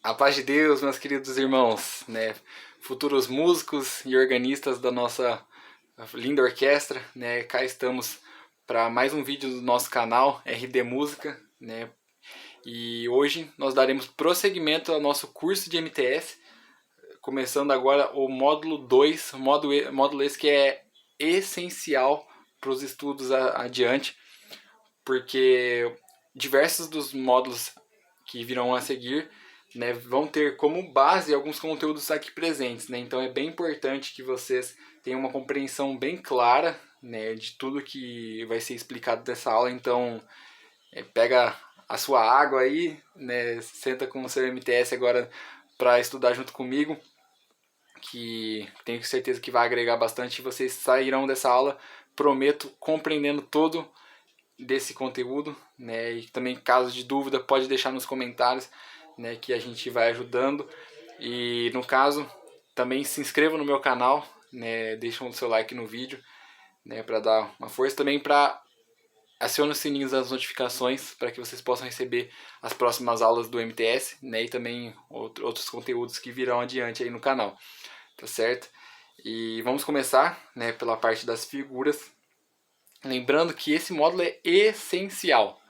A paz de Deus, meus queridos irmãos, né? Futuros músicos e organistas da nossa linda orquestra, né? Cá estamos para mais um vídeo do nosso canal RD Música, né? E hoje nós daremos prosseguimento ao nosso curso de MTS, começando agora o módulo 2, módulo esse que é essencial para os estudos adiante, porque diversos dos módulos que virão a seguir, né, vão ter como base alguns conteúdos aqui presentes, né? Então é bem importante que vocês tenham uma compreensão bem clara, né, de tudo que vai ser explicado dessa aula. Então pega a sua água aí, né, senta com o seu MTS agora para estudar junto comigo, que tenho certeza que vai agregar bastante. Vocês sairão dessa aula, prometo, compreendendo todo desse conteúdo, né? E também, caso de dúvida, pode deixar nos comentários, né, que a gente vai ajudando. E no caso, também se inscreva no meu canal, né? Deixa o seu like no vídeo, né, para dar uma força, também para acione os sininhos das notificações para que vocês possam receber as próximas aulas do MTS, né, e também outros conteúdos que virão adiante aí no canal, tá certo? E vamos começar, né, pela parte das figuras. Lembrando que esse módulo é essencial.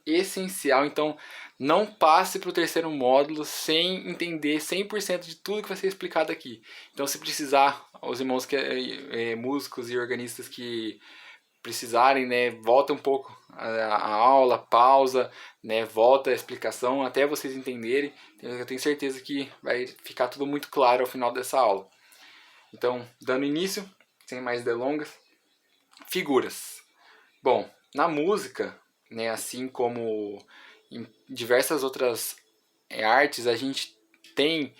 Essencial, então não passe para o terceiro módulo sem entender 100% de tudo que vai ser explicado aqui. Então, se precisar, os irmãos músicos e organistas que precisarem, né, volta um pouco a aula, pausa, né, volta a explicação até vocês entenderem. Eu tenho certeza que vai ficar tudo muito claro ao final dessa aula. Então, dando início, sem mais delongas, figuras. Bom, na música, né, assim como em diversas outras artes, a gente tem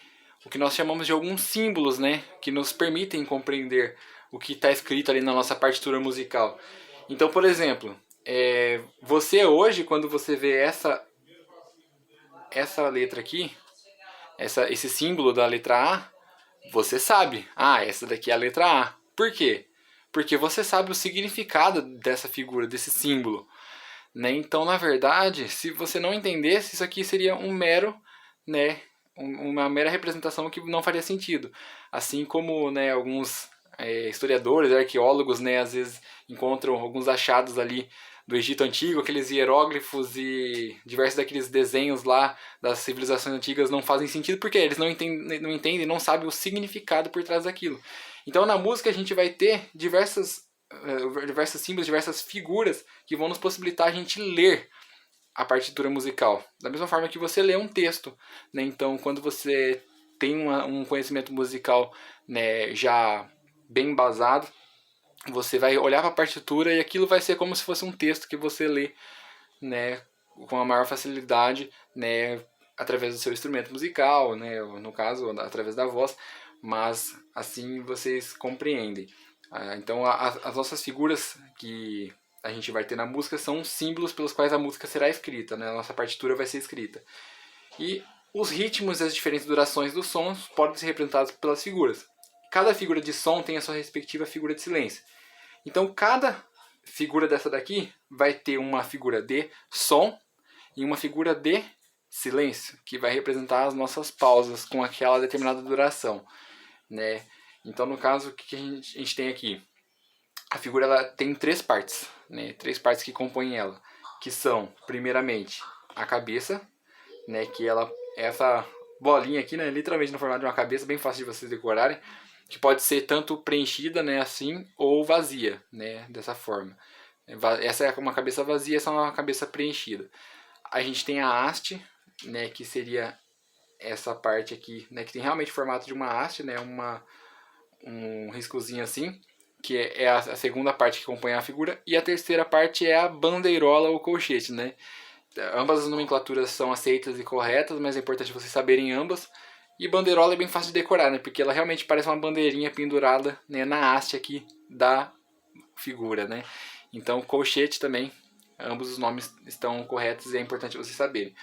o que nós chamamos de alguns símbolos, né, que nos permitem compreender o que está escrito ali na nossa partitura musical. Então, por exemplo, você hoje, quando você vê essa letra aqui, esse símbolo da letra A, você sabe, essa daqui é a letra A. Por quê? Porque você sabe o significado dessa figura, desse símbolo, né? Então, na verdade, se você não entendesse, isso aqui seria um mero, né, uma mera representação que não faria sentido. Assim como, né, alguns historiadores, arqueólogos, né, às vezes encontram alguns achados ali do Egito Antigo, aqueles hieróglifos e diversos daqueles desenhos lá das civilizações antigas não fazem sentido porque eles não entendem, não sabem o significado por trás daquilo. Então, na música a gente vai ter diversos símbolos, diversas figuras que vão nos possibilitar a gente ler a partitura musical. Da mesma forma que você lê um texto, né? Então, quando você tem um conhecimento musical, né, já bem embasado, você vai olhar para a partitura e aquilo vai ser como se fosse um texto que você lê, né, com a maior facilidade, né, através do seu instrumento musical, né, no caso, através da voz, mas assim vocês compreendem. Então, as nossas figuras que a gente vai ter na música são símbolos pelos quais a música será escrita, né, a nossa partitura vai ser escrita. E os ritmos e as diferentes durações dos sons podem ser representados pelas figuras. Cada figura de som tem a sua respectiva figura de silêncio. Então, cada figura dessa daqui vai ter uma figura de som e uma figura de silêncio, que vai representar as nossas pausas com aquela determinada duração, né? Então, no caso, o que a gente tem aqui? A figura ela tem três partes, né? Três partes que compõem ela, que são, primeiramente, a cabeça, né? Que ela essa bolinha aqui, né? Literalmente no formato de uma cabeça, bem fácil de vocês decorarem, que pode ser tanto preenchida, né, assim, ou vazia, né, dessa forma. Essa é uma cabeça vazia, essa é uma cabeça preenchida. A gente tem a haste, né, que seria essa parte aqui, né, que tem realmente o formato de uma haste, né, um riscozinho assim, que é a segunda parte que compõe a figura, e a terceira parte é a bandeirola ou colchete, né. Ambas as nomenclaturas são aceitas e corretas, mas é importante vocês saberem ambas. E bandeirola é bem fácil de decorar, né? Porque ela realmente parece uma bandeirinha pendurada, né, na haste aqui da figura, né? Então, colchete também, ambos os nomes estão corretos e é importante vocês saberem.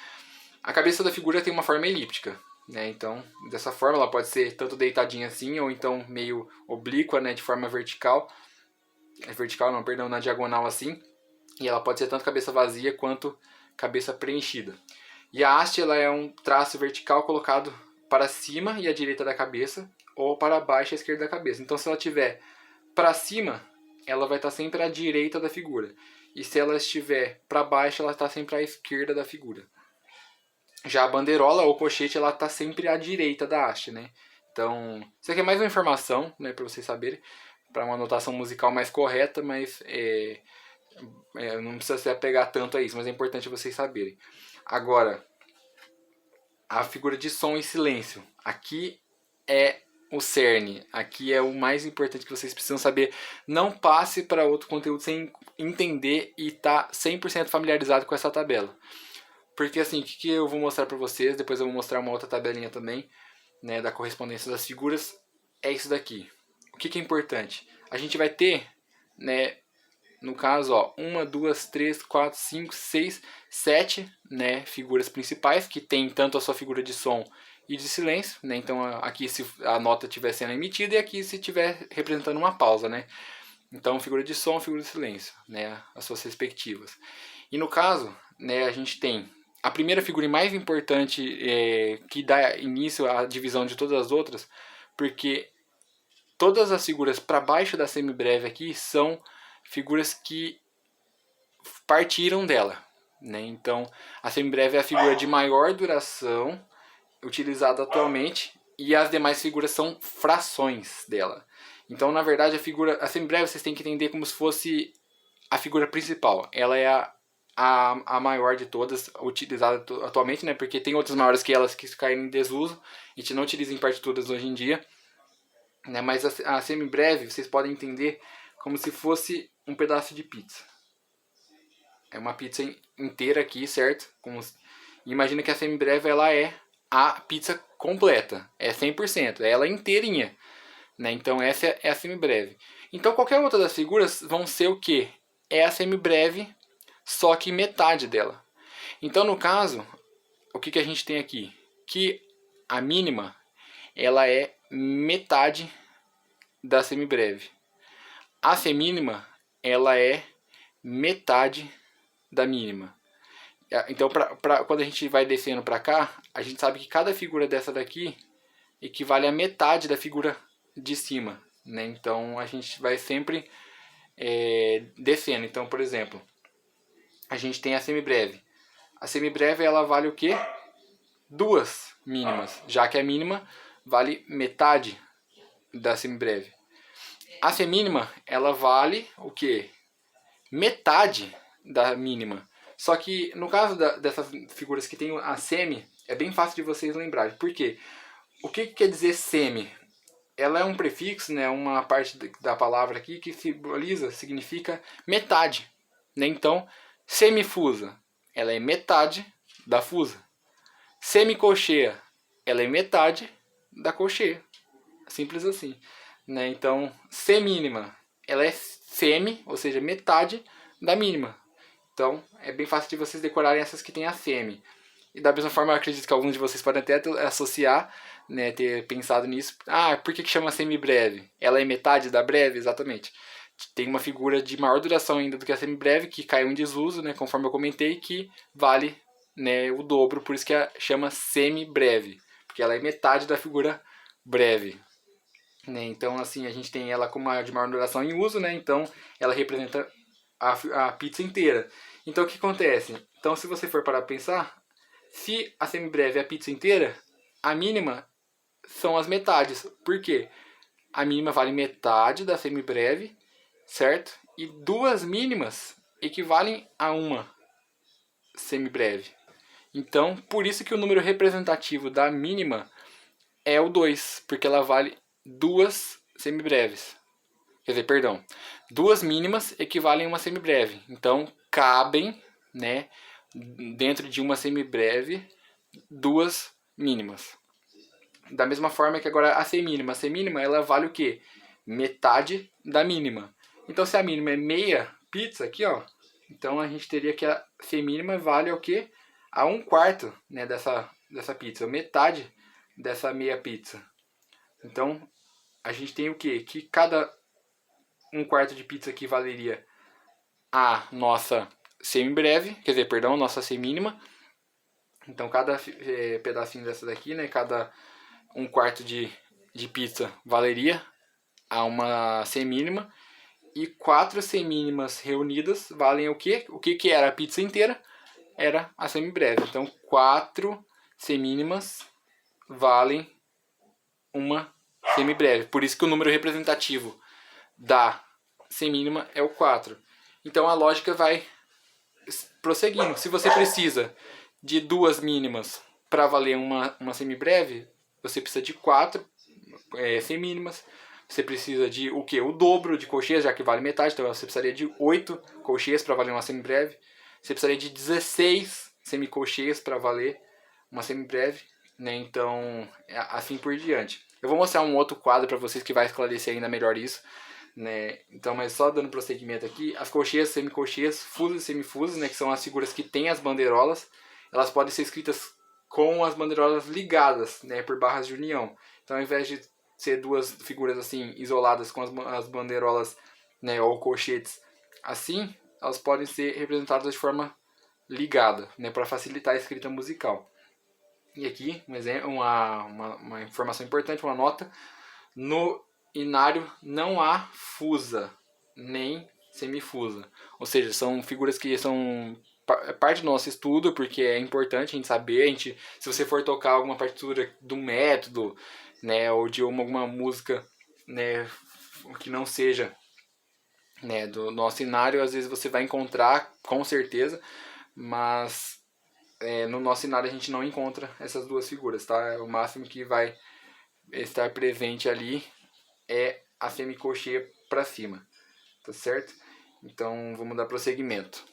A cabeça da figura tem uma forma elíptica, né? Então, dessa forma, ela pode ser tanto deitadinha assim, ou então meio oblíqua, né, de forma vertical. Vertical não, perdão, na diagonal assim. E ela pode ser tanto cabeça vazia quanto cabeça preenchida. E a haste ela é um traço vertical colocado para cima e à direita da cabeça, ou para baixo e à esquerda da cabeça. Então, se ela estiver para cima, ela vai estar sempre à direita da figura. E se ela estiver para baixo, ela está sempre à esquerda da figura. Já a bandeirola ou cochete, ela está sempre à direita da haste, né? Então, isso aqui é mais uma informação, né, para vocês saberem, para uma notação musical mais correta, mas não precisa se apegar tanto a isso, mas é importante vocês saberem. Agora, a figura de som e silêncio. Aqui é o cerne, aqui é o mais importante que vocês precisam saber. Não passe para outro conteúdo sem entender e estar 100% familiarizado com essa tabela. Porque assim, o que eu vou mostrar para vocês, depois eu vou mostrar uma outra tabelinha também, né, da correspondência das figuras, é isso daqui. O que é importante? A gente vai ter, né, no caso, ó, 1, 2, 3, 4, 5, 6, 7, né, figuras principais, que tem tanto a sua figura de som e de silêncio, né? Então aqui se a nota estiver sendo emitida e aqui se estiver representando uma pausa, né? Então figura de som, figura de silêncio, né, as suas respectivas. E no caso, né, a gente tem a primeira figura mais importante que dá início à divisão de todas as outras, porque todas as figuras para baixo da semibreve aqui são figuras que partiram dela, né? Então, a semibreve é a figura de maior duração utilizada atualmente e as demais figuras são frações dela. Então, na verdade, a semibreve vocês têm que entender como se fosse a figura principal. Ela é a maior de todas utilizada atualmente, né? Porque tem outras maiores que elas que caem em desuso. A gente não utiliza em partituras hoje em dia, né? Mas a semibreve vocês podem entender como se fosse um pedaço de pizza. É uma pizza inteira aqui, certo? Imagina que a semibreve ela é a pizza completa, é 100%, é ela inteirinha, né? Então essa é a semibreve. Então qualquer outra das figuras vão ser o que? É a semibreve, só que metade dela. Então no caso, o que a gente tem aqui? Que a mínima ela é metade da semibreve. A semínima ela é metade da mínima. Então, quando a gente vai descendo para cá, a gente sabe que cada figura dessa daqui equivale a metade da figura de cima, né? Então, a gente vai sempre descendo. Então, por exemplo, a gente tem a semibreve. A semibreve ela vale o quê? Duas mínimas, já que a mínima vale metade da semibreve. A semínima ela vale o quê? Metade da mínima. Só que no caso dessas figuras que tem a semi, é bem fácil de vocês lembrarem. Por quê? O que quer dizer semi? Ela é um prefixo, né, uma parte da palavra aqui que significa metade. Né? Então, semifusa, ela é metade da fusa. Semicolcheia, ela é metade da colcheia. Simples assim. Né? Então, semínima, ela é semi, ou seja, metade da mínima. Então, é bem fácil de vocês decorarem essas que tem a semi. E da mesma forma, eu acredito que alguns de vocês podem até associar, né, ter pensado nisso. Ah, por que chama semibreve? Ela é metade da breve? Exatamente. Tem uma figura de maior duração ainda do que a semibreve, que caiu em desuso, né, conforme eu comentei, que vale, né, o dobro, por isso que chama semibreve, porque ela é metade da figura breve. Né? Então, assim, a gente tem ela como de maior duração em uso, né? Então, ela representa a pizza inteira. Então, o que acontece? Então, se você for parar para pensar, se a semibreve é a pizza inteira, a mínima são as metades. Por quê? A mínima vale metade da semibreve, certo? E duas mínimas equivalem a uma semibreve. Então, por isso que o número representativo da mínima é o 2, porque ela vale duas semibreves. Quer dizer, perdão, duas mínimas equivalem a uma semibreve. Então, cabem, né, dentro de uma semibreve, duas mínimas. Da mesma forma que agora a semínima ela vale o quê? Metade da mínima. Então, se a mínima é meia pizza, aqui, ó, então a gente teria que a semínima vale o quê? A 1/4, né, dessa pizza, metade dessa meia pizza. Então, a gente tem o quê? Que cada 1/4 de pizza equivaleria a nossa semibreve, quer dizer, perdão, nossa semínima, Então cada pedacinho dessa daqui, né, cada um quarto de pizza valeria a uma semínima. E 4 semínimas reunidas valem o quê? O que era a pizza inteira? Era a semibreve. Então 4 semínimas valem uma semibreve. Por isso que o número representativo da semínima é o 4. Então a lógica vai prosseguindo. Se você precisa de 2 mínimas para valer uma semibreve, você precisa de 4 semínimas. Você precisa de o quê? O dobro de colcheias, já que vale metade. Então você precisaria de 8 colcheias para valer uma semibreve. Você precisaria de 16 semicolcheias para valer uma semibreve. Né? Então, assim por diante. Eu vou mostrar um outro quadro para vocês que vai esclarecer ainda melhor isso. Né? Então, mas só dando prosseguimento aqui, as colcheias, semicolcheias, fusas e semifusas, né, que são as figuras que têm as bandeirolas, elas podem ser escritas com as bandeirolas ligadas, né, por barras de união. Então, ao invés de ser duas figuras assim isoladas com as bandeirolas, né, ou colchetes assim, elas podem ser representadas de forma ligada, né, para facilitar a escrita musical. E aqui um exemplo, uma informação importante, uma nota: no inário não há fusa nem semifusa, ou seja, são figuras que são parte do nosso estudo, porque é importante a gente saber. Se você for tocar alguma partitura de um método, né, ou de alguma música, né, que não seja, né, do nosso inário, às vezes você vai encontrar, com certeza, mas no nosso inário a gente não encontra essas duas figuras, tá? O máximo que vai estar presente ali é a semicolcheia para cima, tá certo? Então vamos dar prosseguimento.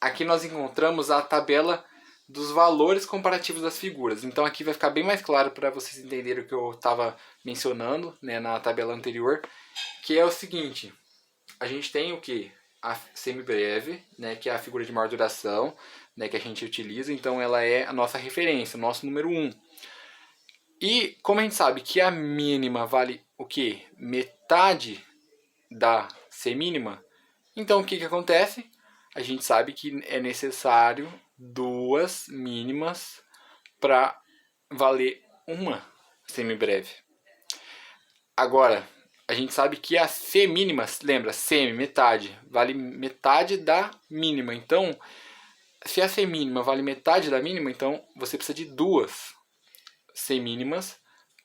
Aqui nós encontramos a tabela dos valores comparativos das figuras. Então aqui vai ficar bem mais claro para vocês entenderem o que eu estava mencionando, né, na tabela anterior, que é o seguinte: a gente tem o que? A semibreve, né, que é a figura de maior duração, né, que a gente utiliza. Então ela é a nossa referência, o nosso número 1. E como a gente sabe que a mínima vale o que? Metade da semínima, então o que acontece? A gente sabe que é necessário 2 mínimas para valer uma semibreve. Agora, a gente sabe que a semínima, lembra, semi, metade, vale metade da mínima. Então, se a semínima vale metade da mínima, então você precisa de 2 semínimas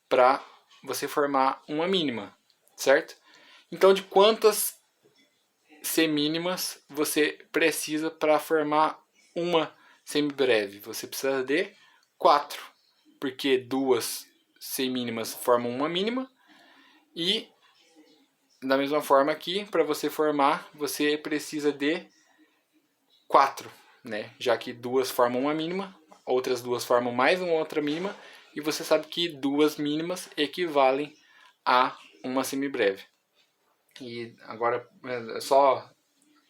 para você formar uma mínima, certo? Então, de quantas semínimas você precisa para formar uma semibreve? Você precisa de 4, porque 2 semínimas formam uma mínima, e da mesma forma que para você formar, você precisa de 4, né? Já que 2 formam uma mínima, outras 2 formam mais uma outra mínima, e você sabe que 2 mínimas equivalem a uma semibreve. E agora, só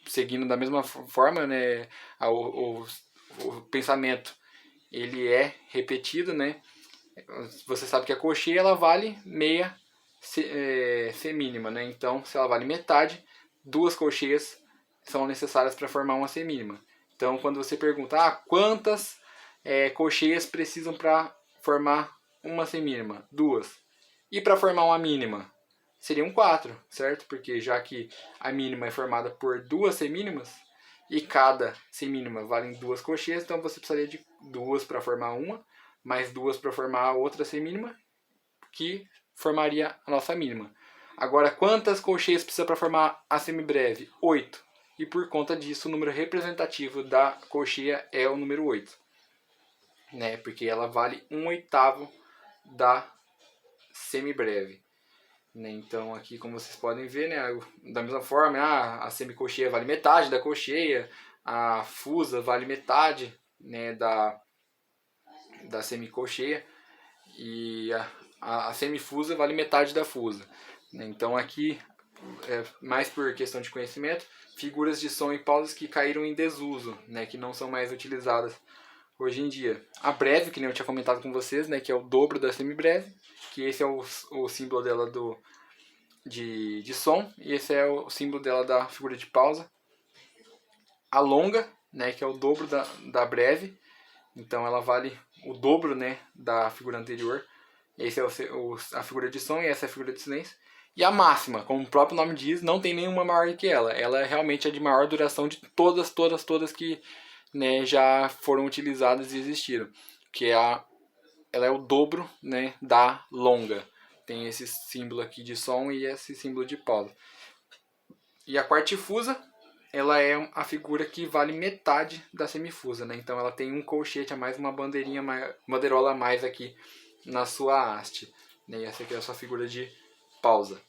seguindo da mesma forma, né, o pensamento ele é repetido, né? Você sabe que a colcheia ela vale meia semínima, né? Então, se ela vale metade, 2 colcheias são necessárias para formar uma semínima. Então, quando você pergunta quantas colcheias precisam para formar uma semínima? 2. E para formar uma mínima? Seriam 4, certo? Porque já que a mínima é formada por 2 semínimas e cada semínima vale 2 colcheias, então você precisaria de 2 para formar uma, mais 2 para formar a outra semínima, que formaria a nossa mínima. Agora, quantas colcheias precisa para formar a semibreve? 8. E por conta disso, o número representativo da colcheia é o número 8. Né? Porque ela vale 1/8 da semibreve. Né? Então aqui, como vocês podem ver, né, da mesma forma, a semicolcheia vale metade da colcheia, a fusa vale metade, né, da semicolcheia, e a semifusa vale metade da fusa. Né? Então aqui, mais por questão de conhecimento, figuras de som e pausas que caíram em desuso, né, que não são mais utilizadas hoje em dia. A breve, que nem eu tinha comentado com vocês, né, que é o dobro da semibreve, que esse é o símbolo dela de som, e esse é o símbolo dela da figura de pausa. A longa, né, que é o dobro da breve, Então ela vale o dobro, né, da figura anterior. Esse é a figura de som e essa é a figura de silêncio. E a máxima, como o próprio nome diz, não tem nenhuma maior que ela. Ela é realmente a de maior duração de todas que, né, já foram utilizadas e existiram. Que é ela é o dobro, né, da longa. Tem esse símbolo aqui de som e esse símbolo de pausa. E a quartifusa, ela é a figura que vale metade da semifusa, né? Então ela tem um colchete a mais, uma bandeirola a mais aqui na sua haste. Né? E essa aqui é a sua figura de pausa.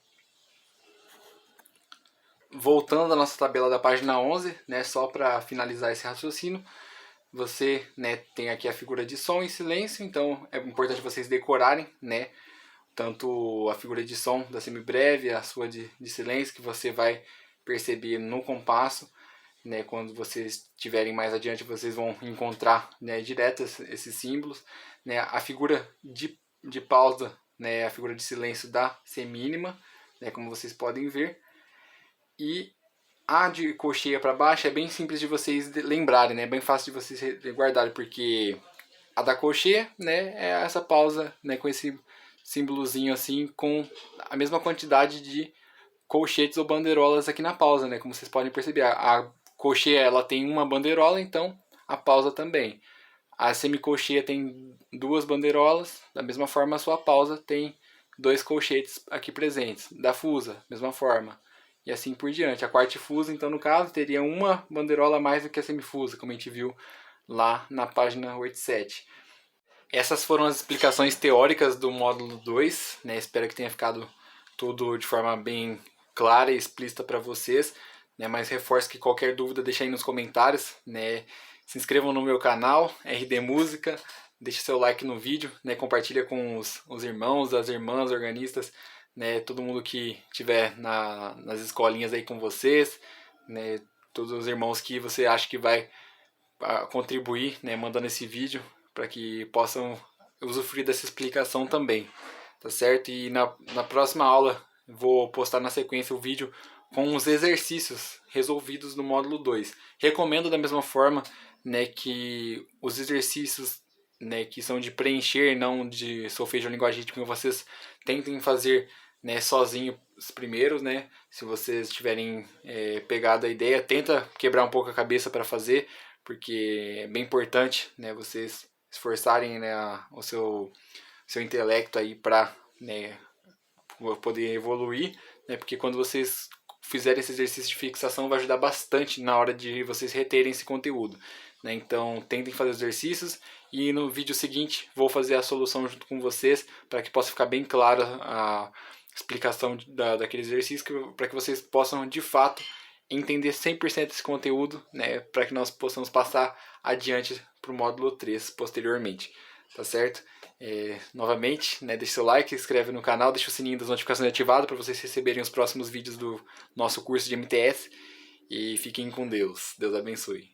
Voltando à nossa tabela da página 11, né, só para finalizar esse raciocínio, você, né, tem aqui a figura de som e silêncio, então é importante vocês decorarem, né, tanto a figura de som da semibreve, a sua de silêncio, que você vai perceber no compasso, né, quando vocês estiverem mais adiante, vocês vão encontrar, né, direto esses símbolos, né, a figura de pausa, né, a figura de silêncio da semínima, né, como vocês podem ver, e a de cocheia para baixo é bem simples de vocês lembrarem, né, é bem fácil de vocês guardarem, porque a da cocheia, né, é essa pausa, né, com esse símbolozinho assim, com a mesma quantidade de colchetes ou bandeirolas aqui na pausa, né, como vocês podem perceber. A cocheia ela tem uma bandeirola, então a pausa também. A semicolcheia tem duas bandeirolas, da mesma forma a sua pausa tem dois colchetes aqui presentes. Da fusa, mesma forma. E assim por diante. A quartifusa, então, no caso, teria uma bandeirola a mais do que a semifusa, como a gente viu lá na página 87. Essas foram as explicações teóricas do módulo 2, né? Espero que tenha ficado tudo de forma bem clara e explícita para vocês, né? Mas reforço que qualquer dúvida deixa aí nos comentários, né? Se inscrevam no meu canal, RD Música, deixe seu like no vídeo, né? Compartilha com os irmãos, as irmãs, organistas, né? Todo mundo que estiver nas escolinhas aí com vocês, né? Todos os irmãos que você acha que vai contribuir, né? Mandando esse vídeo para que possam usufruir dessa explicação também, tá certo? E na próxima aula vou postar na sequência o vídeo com os exercícios resolvidos no módulo 2. Recomendo da mesma forma, né, que os exercícios, né, que são de preencher, não de solfejo ou linguagem rítmica, vocês tentem fazer, né, sozinho os primeiros, né? Se vocês tiverem pegado a ideia, tenta quebrar um pouco a cabeça para fazer, porque é bem importante, né, vocês esforçarem, né, o seu intelecto aí para, né, poder evoluir, né, porque quando vocês fizerem esse exercício de fixação vai ajudar bastante na hora de vocês reterem esse conteúdo, né? Então tentem fazer os exercícios e no vídeo seguinte vou fazer a solução junto com vocês para que possa ficar bem clara a explicação daquele exercício, para que vocês possam de fato entender 100% esse conteúdo, né, para que nós possamos passar adiante para o módulo 3 posteriormente, tá certo? Novamente, né, deixe seu like, se inscreve no canal, deixa o sininho das notificações ativado para vocês receberem os próximos vídeos do nosso curso de MTS e fiquem com Deus. Deus abençoe.